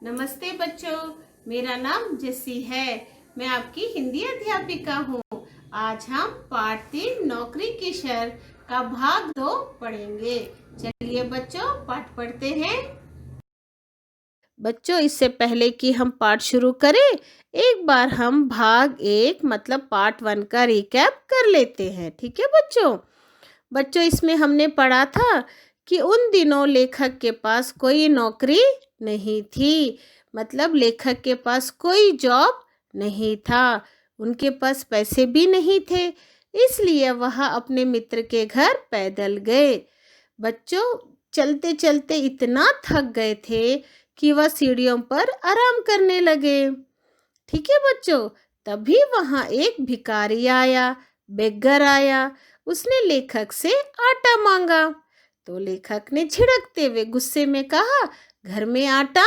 नमस्ते बच्चों, मेरा नाम जेसी है। मैं आपकी हिंदी अध्यापिका हूँ। आज हम पाठ 3 नौकरी की शर्त का भाग 2 पढ़ेंगे। चलिए बच्चों, पाठ पढ़ते हैं। बच्चों, इससे पहले कि हम पाठ शुरू करें, एक बार हम भाग 1 मतलब पार्ट 1 का रिकैप कर लेते हैं। ठीक है बच्चों? बच्चों, इसमें हमने पढ़ा था कि उन दिनों लेखक के पास कोई नौकरी नहीं थी। मतलब लेखक के पास कोई जॉब नहीं था। उनके पास पैसे भी नहीं थे, इसलिए वह अपने मित्र के घर पैदल गए। बच्चों, चलते चलते इतना थक गए थे कि वह सीढ़ियों पर आराम करने लगे। ठीक है बच्चों, तभी वहाँ एक भिखारी आया, बेगर आया। उसने लेखक से आटा मांगा। तो लेखक ने झिड़कते हुए गुस्से में कहा, घर में आटा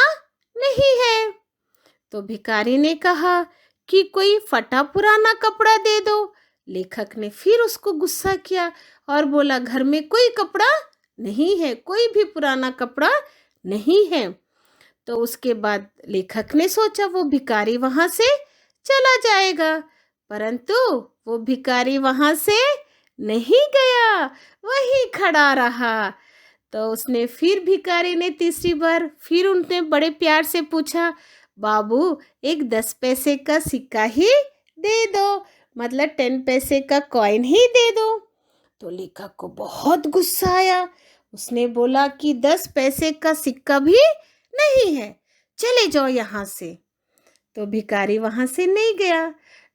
नहीं है। तो भिखारी ने कहा कि कोई फटा पुराना कपड़ा दे दो। लेखक ने फिर उसको गुस्सा किया और बोला, घर में कोई कपड़ा नहीं है, कोई भी पुराना कपड़ा नहीं है। तो उसके बाद लेखक ने सोचा वो भिखारी वहां से चला जाएगा, परंतु वो भिखारी वहां से नहीं गया, वहीं खड़ा रहा। तो उसने फिर भिखारी ने तीसरी बार फिर उनने बड़े प्यार से पूछा, बाबू, एक 10 पैसे का सिक्का ही दे दो, मतलब 10 पैसे का कॉइन ही दे दो। तो लेखक को बहुत गुस्सा आया। उसने बोला कि 10 पैसे का सिक्का भी नहीं है, चले जाओ यहाँ से। तो भिखारी वहां से नहीं गया।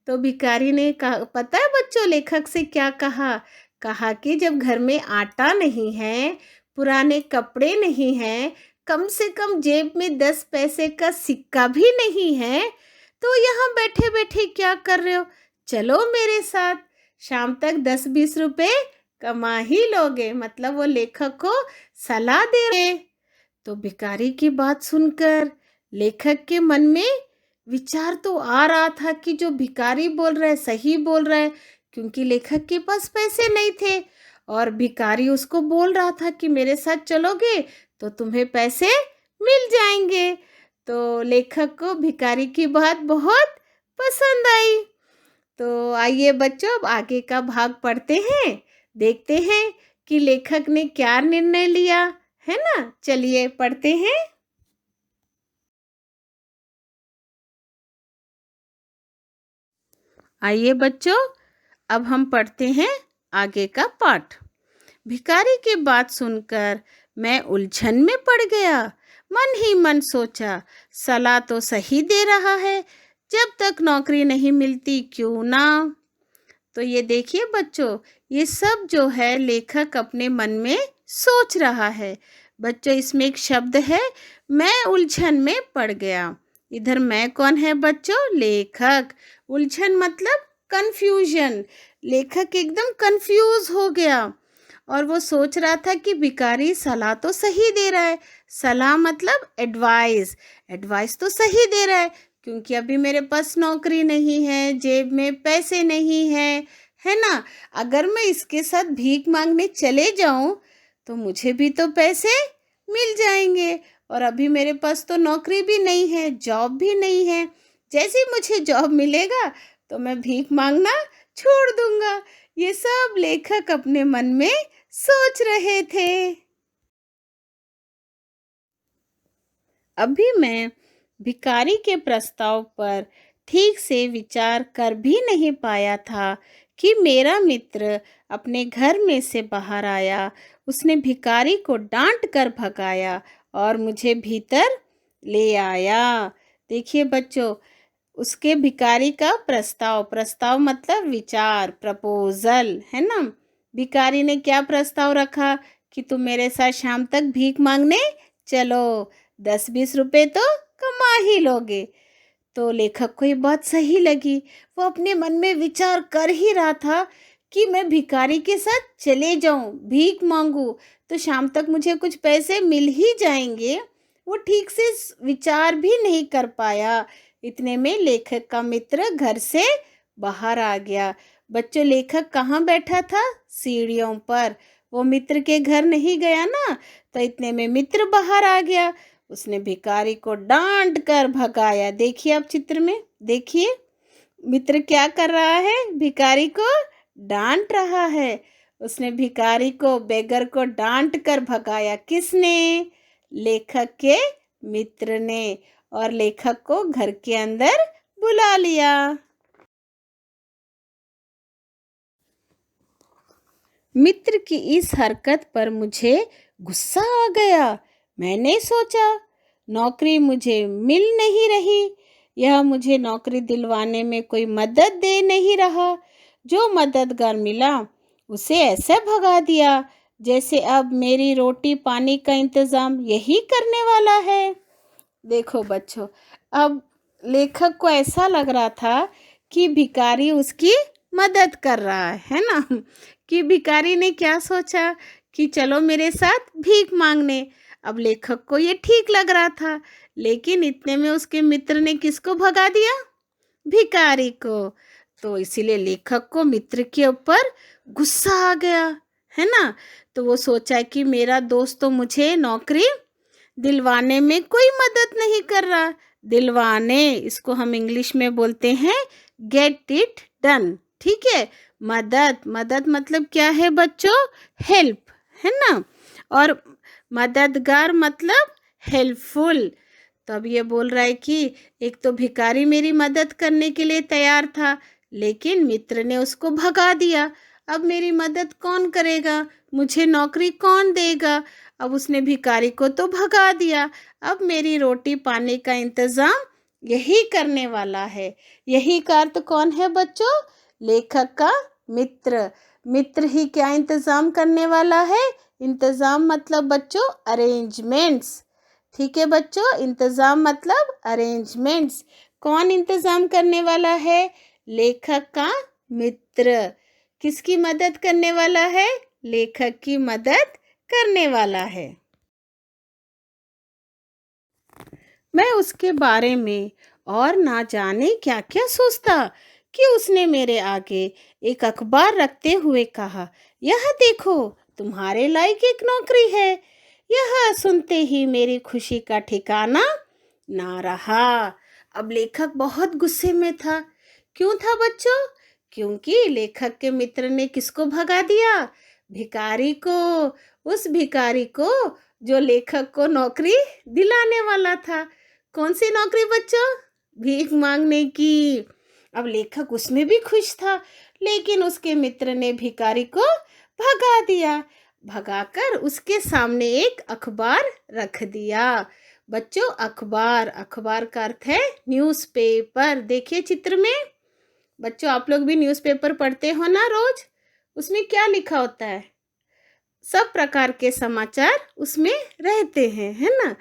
तो भिखारी ने कहा, पता है बच्चों लेखक से क्या कहा? कहा कि जब घर में आटा नहीं है, पुराने कपड़े नहीं हैं, कम से कम जेब में 10 पैसे का सिक्का भी नहीं है, तो यहाँ बैठे बैठे क्या कर रहे हो? चलो मेरे साथ, शाम तक 10-20 रुपए कमा ही लोगे। मतलब वो लेखक को सलाह दे रहे। तो भिखारी की बात सुनकर लेखक के मन में विचार तो आ रहा था कि जो भिखारी बोल रहा है सही बोल रहा है, क्योंकि लेखक के पास पैसे नहीं थे और भिखारी उसको बोल रहा था कि मेरे साथ चलोगे तो तुम्हें पैसे मिल जाएंगे। तो लेखक को भिखारी की बात बहुत पसंद आई। तो आइए बच्चों, अब आगे का भाग पढ़ते हैं। देखते हैं कि लेखक ने क्या निर्णय लिया, है ना? चलिए पढ़ते हैं। आइए बच्चों, अब हम पढ़ते हैं आगे का पाठ। भिखारी की बात सुनकर मैं उलझन में पड़ गया। मन ही मन सोचा, सलाह तो सही दे रहा है, जब तक नौकरी नहीं मिलती क्यों ना। तो ये देखिए बच्चों, ये सब जो है लेखक अपने मन में सोच रहा है। बच्चों, इसमें एक शब्द है, मैं उलझन में पड़ गया। इधर मैं कौन है बच्चों? लेखक। उलझन मतलब कंफ्यूजन। लेखक एकदम कंफ्यूज हो गया और वो सोच रहा था कि भिखारी सलाह तो सही दे रहा है। सलाह मतलब एडवाइस। एडवाइस तो सही दे रहा है, क्योंकि अभी मेरे पास नौकरी नहीं है, जेब में पैसे नहीं है ना? अगर मैं इसके साथ भीख मांगने चले जाऊं तो मुझे भी तो पैसे मिल जाएंगे, और अभी मेरे पास तो नौकरी भी नहीं है, जॉब भी नहीं है। जैसे ही मुझे जॉब मिलेगा तो मैं भीख मांगना छोड़ दूंगा। ये सब लेखक अपने मन में सोच रहे थे। अभी मैं भिखारी के प्रस्ताव पर ठीक से विचार कर भी नहीं पाया था कि मेरा मित्र अपने घर में से बाहर आया। उसने भिखारी को डांट कर भगाया और मुझे भीतर ले आया। देखिए बच्चों, उसके भिखारी का प्रस्ताव, प्रस्ताव मतलब विचार, प्रपोजल, है ना? भिखारी ने क्या प्रस्ताव रखा कि तुम मेरे साथ शाम तक भीख मांगने चलो, 10-20 रुपए तो कमा ही लोगे। तो लेखक को ये बात सही लगी। वो अपने मन में विचार कर ही रहा था कि मैं भिखारी के साथ चले जाऊं, भीख मांगू, तो शाम तक मुझे कुछ पैसे मिल ही जाएंगे। वो ठीक से विचार भी नहीं कर पाया। इतने में लेखक का मित्र घर से बाहर आ गया। बच्चों, लेखक कहाँ बैठा था? सीढ़ियों पर। वो मित्र के घर नहीं गया ना, तो इतने में मित्र बाहर आ गया। उसने भिखारी को डांट कर भगाया। देखिए आप चित्र में देखिए, मित्र क्या कर रहा है, भिखारी को डांट रहा है। उसने भिखारी को, बेगर को डांट कर भगाया। किसने? लेखक के मित्र ने। और लेखक को घर के अंदर बुला लिया। मित्र की इस हरकत पर मुझे गुस्सा आ गया। मैंने सोचा, नौकरी मुझे मिल नहीं रही, यह मुझे नौकरी दिलवाने में कोई मदद दे नहीं रहा। जो मददगार मिला उसे ऐसे भगा दिया जैसे अब मेरी रोटी पानी का इंतज़ाम यही करने वाला है। देखो बच्चों, अब लेखक को ऐसा लग रहा था कि भिखारी उसकी मदद कर रहा है ना। कि भिखारी ने क्या सोचा कि चलो मेरे साथ भीख मांगने। अब लेखक को ये ठीक लग रहा था, लेकिन इतने में उसके मित्र ने किसको भगा दिया? भिखारी को। तो इसीलिए लेखक को मित्र के ऊपर गुस्सा आ गया, है ना। तो वो सोचा कि मेरा दोस्त तो मुझे नौकरी दिलवाने में कोई मदद नहीं कर रहा। दिलवाने, इसको हम इंग्लिश में बोलते हैं गेट इट डन। ठीक है, मदद, मदद मतलब क्या है बच्चों? हेल्प, है ना। और मददगार मतलब हेल्पफुल। तो अब ये बोल रहा है कि एक तो भिखारी मेरी मदद करने के लिए तैयार था, लेकिन मित्र ने उसको भगा दिया। अब मेरी मदद कौन करेगा? मुझे नौकरी कौन देगा? अब उसने भिखारी को तो भगा दिया। अब मेरी रोटी पानी का इंतज़ाम यही करने वाला है। यही का अर्थ कौन है बच्चों? लेखक का मित्र। मित्र ही क्या इंतज़ाम करने वाला है? इंतज़ाम मतलब बच्चों अरेंजमेंट्स। ठीक है बच्चों, इंतज़ाम मतलब अरेंजमेंट्स। कौन इंतज़ाम करने वाला है? लेखक का मित्र। किसकी मदद करने वाला है? लेखक की मदद करने वाला है। मैं उसके बारे में और ना जाने क्या क्या सोचता कि उसने मेरे आगे एक अखबार रखते हुए कहा, यह देखो, तुम्हारे लायक एक नौकरी है। यह सुनते ही मेरी खुशी का ठिकाना ना रहा। अब लेखक बहुत गुस्से में था। क्यों था बच्चों? क्योंकि लेखक के मित्र ने किसको भगा दिया? भिखारी को। उस भिखारी को जो लेखक को नौकरी दिलाने वाला था। कौन सी नौकरी बच्चों? भीख मांगने की। अब लेखक उसमें भी खुश था, लेकिन उसके मित्र ने भिखारी को भगा दिया। भगाकर उसके सामने एक अखबार रख दिया। बच्चों, अखबार, अखबार का अर्थ है न्यूज़पेपर। देखिए चित्र में बच्चों, आप लोग भी न्यूज़पेपर पढ़ते हो ना रोज। उसमें क्या लिखा होता है? सब प्रकार के समाचार उसमें रहते हैं, है ना।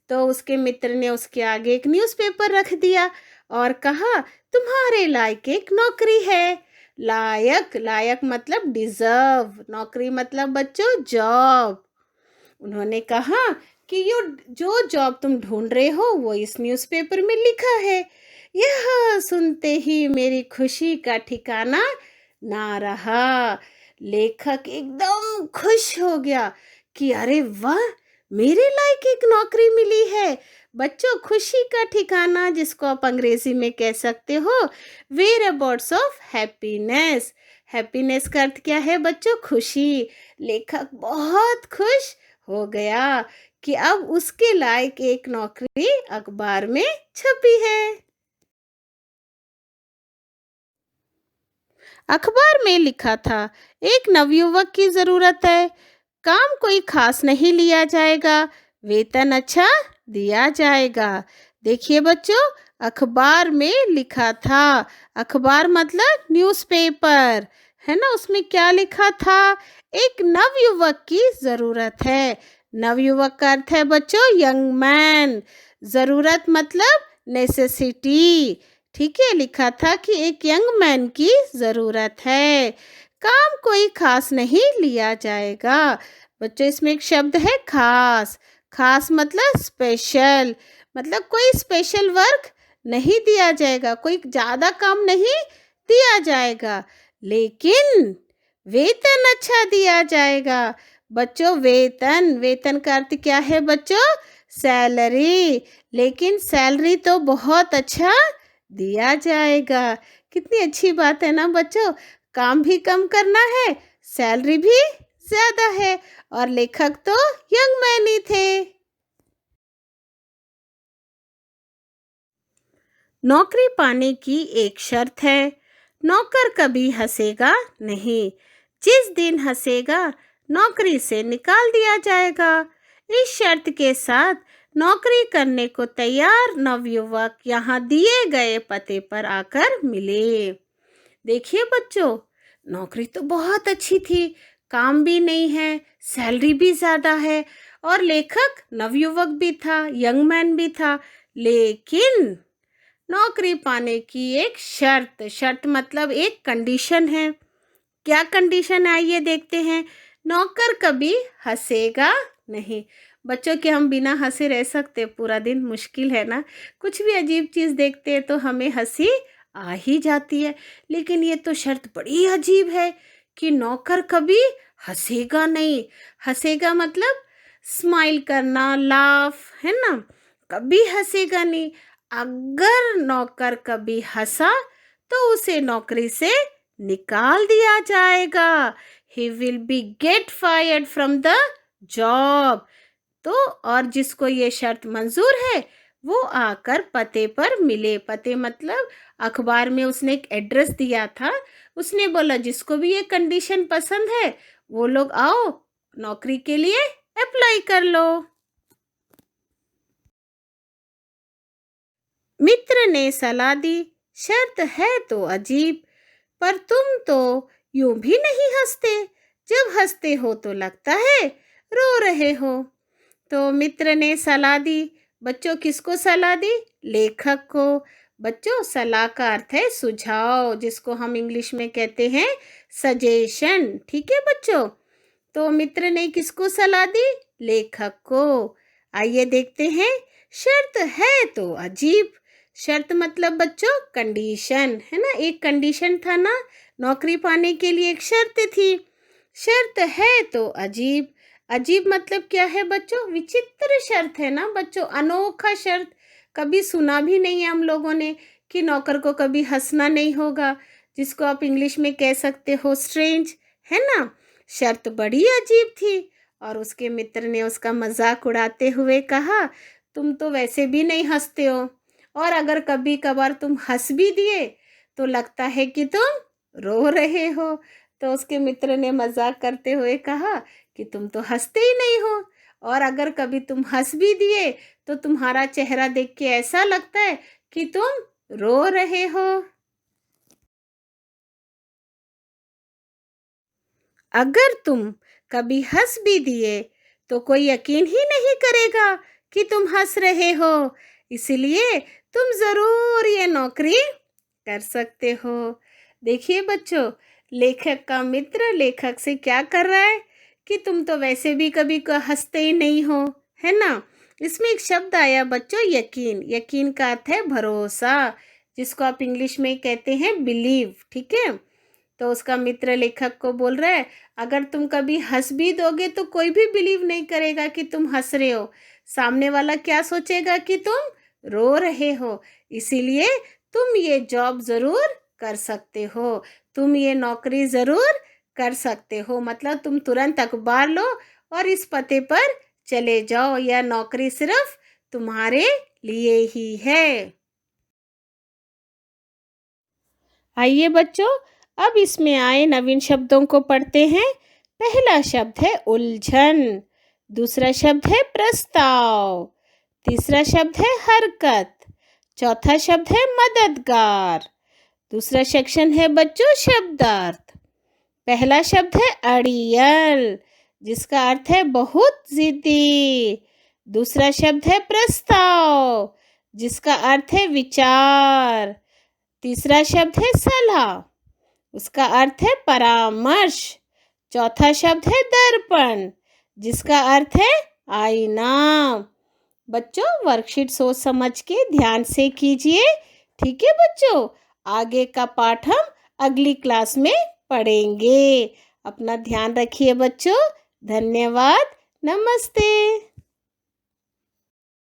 तो उसके मित्र ने उसके आगे एक न्यूज़पेपर रख दिया और कहा, तुम्हारे लायक एक नौकरी है। लायक, लायक मतलब डिजर्व, नौकरी मतलब बच्चों जॉब। उन्होंने कहा कि यो जो जॉब तुम ढूंढ रहे हो वो इस न्यूज़पेपर में लिखा है। यह सुनते ही मेरी खुशी का ठिकाना ना रहा। लेखक एकदम खुश हो गया कि अरे वाह, मेरे लायक एक नौकरी मिली है। बच्चों, खुशी का ठिकाना जिसको आप अंग्रेजी में कह सकते हो whereabouts of happiness. Happiness का अर्थ क्या है बच्चों? खुशी। लेखक बहुत खुश हो गया कि अब उसके लायक एक नौकरी अखबार में छपी है। अखबार में लिखा था, एक नवयुवक की ज़रूरत है। काम कोई खास नहीं लिया जाएगा, वेतन अच्छा दिया जाएगा। देखिए बच्चों, अखबार में लिखा था। अखबार मतलब न्यूज़पेपर, है ना। उसमें क्या लिखा था? एक नवयुवक की ज़रूरत है। नवयुवक का अर्थ है बच्चों यंग मैन। ज़रूरत मतलब नेसेसिटी। ठीक है, लिखा था कि एक यंग मैन की ज़रूरत है। काम कोई खास नहीं लिया जाएगा। बच्चों, इसमें एक शब्द है खास। खास मतलब स्पेशल, मतलब कोई स्पेशल वर्क नहीं दिया जाएगा, कोई ज़्यादा काम नहीं दिया जाएगा, लेकिन वेतन अच्छा दिया जाएगा। बच्चों, वेतन, वेतन का अर्थ क्या है बच्चों? सैलरी, लेकिन सैलरी तो बहुत अच्छा दिया जाएगा। कितनी अच्छी बात है ना बच्चों। काम भी कम करना है, सैलरी भी ज़्यादा है। और लेखक तो यंग मैन ही थे। नौकरी पाने की एक शर्त है, नौकर कभी हंसेगा नहीं। जिस दिन हंसेगा नौकरी से निकाल दिया जाएगा। इस शर्त के साथ नौकरी करने को तैयार नवयुवक यहाँ दिए गए पते पर आकर मिले। देखिए बच्चों, नौकरी तो बहुत अच्छी थी, काम भी नहीं है, सैलरी भी ज़्यादा है और लेखक नवयुवक भी था, यंग मैन भी था। लेकिन नौकरी पाने की एक शर्त, शर्त मतलब एक कंडीशन है। क्या कंडीशन है ये देखते हैं। नौकर कभी हंसेगा नहीं। बच्चों के हम बिना हंसे रह सकते पूरा दिन? मुश्किल है ना। कुछ भी अजीब चीज़ देखते हैं तो हमें हंसी आ ही जाती है। लेकिन ये तो शर्त बड़ी अजीब है कि नौकर कभी हंसेगा नहीं। हंसेगा मतलब स्माइल करना, लाफ, है ना। कभी हंसेगा नहीं। अगर नौकर कभी हंसा तो उसे नौकरी से निकाल दिया जाएगा। He will be get fired from the job. तो और जिसको ये शर्त मंजूर है वो आकर पते पर मिले। पते मतलब अखबार में उसने एक एड्रेस दिया था। उसने बोला जिसको भी ये कंडीशन पसंद है वो लोग आओ, नौकरी के लिए अप्लाई कर लो। मित्र ने सलाह दी, शर्त है तो अजीब, पर तुम तो यूं भी नहीं हंसते। जब हंसते हो तो लगता है रो रहे हो। तो मित्र ने सलाह दी। बच्चों किसको सलाह दी? लेखक को। बच्चों सलाह का अर्थ है सुझाव, जिसको हम इंग्लिश में कहते हैं सजेशन। ठीक है बच्चों। तो मित्र ने किसको सलाह दी? लेखक को। आइए देखते हैं। शर्त है तो अजीब। शर्त मतलब बच्चों कंडीशन, है ना। एक कंडीशन था ना, नौकरी पाने के लिए एक शर्त थी। शर्त है तो अजीब। अजीब मतलब क्या है बच्चों? विचित्र शर्त है ना बच्चों, अनोखा शर्त। कभी सुना भी नहीं है हम लोगों ने कि नौकर को कभी हंसना नहीं होगा, जिसको आप इंग्लिश में कह सकते हो स्ट्रेंज, है ना। शर्त बड़ी अजीब थी। और उसके मित्र ने उसका मजाक उड़ाते हुए कहा, तुम तो वैसे भी नहीं हंसते हो, और अगर कभी कभार तुम हंस भी दिए तो लगता है कि तुम रो रहे हो। तो उसके मित्र ने मजाक करते हुए कहा कि तुम तो हंसते ही नहीं हो, और अगर कभी तुम हंस भी दिए तो तुम्हारा चेहरा देख के ऐसा लगता है कि तुम रो रहे हो। अगर तुम कभी हंस भी दिए तो कोई यकीन ही नहीं करेगा कि तुम हंस रहे हो। इसलिए तुम ज़रूर ये नौकरी कर सकते हो। देखिए बच्चों, लेखक का मित्र लेखक से क्या कर रहा है कि तुम तो वैसे भी कभी हंसते ही नहीं हो, है ना। इसमें एक शब्द आया बच्चों, यकीन। यकीन का अर्थ है भरोसा, जिसको आप इंग्लिश में कहते हैं बिलीव। ठीक है। तो उसका मित्र लेखक को बोल रहा है, अगर तुम कभी हंस भी दोगे तो कोई भी बिलीव नहीं करेगा कि तुम हंस रहे हो। सामने वाला क्या सोचेगा कि तुम रो रहे हो। इसीलिए तुम ये जॉब ज़रूर कर सकते हो, तुम ये नौकरी ज़रूर कर सकते हो। मतलब तुम तुरंत अखबार लो और इस पते पर चले जाओ, यह नौकरी सिर्फ तुम्हारे लिए ही है। आइए बच्चों, अब इसमें आए नवीन शब्दों को पढ़ते हैं। पहला शब्द है उलझन, दूसरा शब्द है प्रस्ताव, तीसरा शब्द है हरकत, चौथा शब्द है मददगार। दूसरा सेक्शन है बच्चों शब्दार्थ। पहला शब्द है अड़ियल, जिसका अर्थ है बहुत जिद्दी। दूसरा शब्द है प्रस्ताव, जिसका अर्थ है विचार। तीसरा शब्द है सलाह, उसका अर्थ है परामर्श। चौथा शब्द है दर्पण, जिसका अर्थ है आईना। बच्चों वर्कशीट सोच समझ के ध्यान से कीजिए। ठीक है बच्चों, आगे का पाठ हम अगली क्लास में पढ़ेंगे। अपना ध्यान रखिए बच्चों। धन्यवाद। नमस्ते।